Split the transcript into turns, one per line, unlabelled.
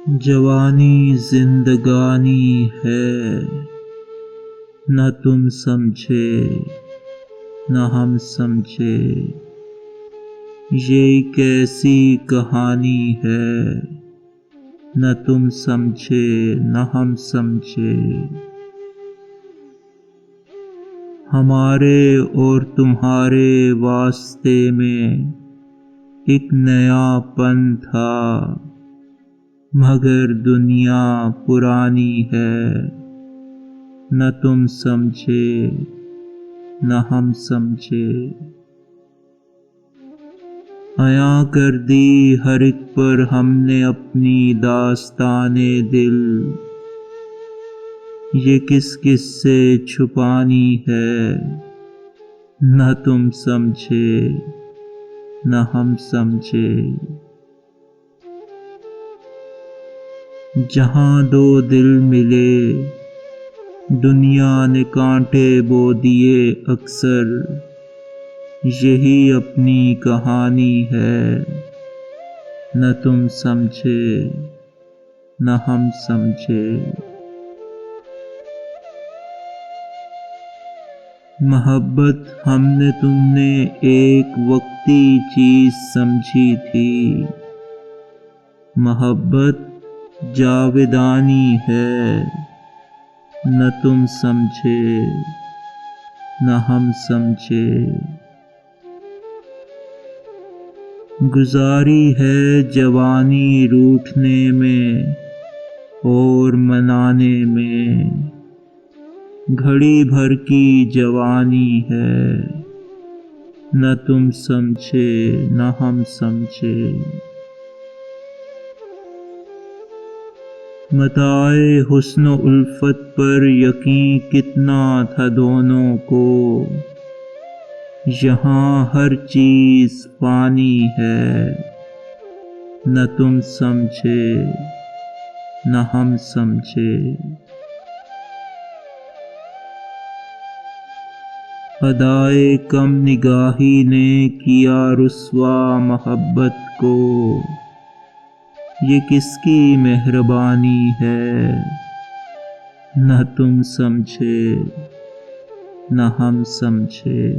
جوانی زندگانی ہے، نہ تم سمجھے نہ ہم سمجھے، یہ کیسی کہانی ہے، نہ تم سمجھے نہ ہم سمجھے۔ ہمارے اور تمہارے واسطے میں ایک نیا پن تھا، مگر دنیا پرانی ہے، نہ تم سمجھے نہ ہم سمجھے۔ عیاں کر دی ہر ایک پر ہم نے اپنی داستان دل، یہ کس کس سے چھپانی ہے، نہ تم سمجھے نہ ہم سمجھے۔ جہاں دو دل ملے دنیا نے کانٹے بو دیے اکثر، یہی اپنی کہانی ہے، نہ تم سمجھے نہ ہم سمجھے۔ محبت ہم نے تم نے ایک وقتی چیز سمجھی تھی، محبت جاودانی ہے، نہ تم سمجھے نہ ہم سمجھے۔ گزاری ہے جوانی روٹھنے میں اور منانے میں، گھڑی بھر کی جوانی ہے، نہ تم سمجھے نہ ہم سمجھے۔ متاع حسن و الفت پر یقین کتنا تھا دونوں کو، یہاں ہر چیز فانی ہے، نہ تم سمجھے نہ ہم سمجھے۔ ادائے کم نگاہی نے کیا رسوا محبت کو، یہ کس کی مہربانی ہے، نہ تم سمجھے نہ ہم سمجھے۔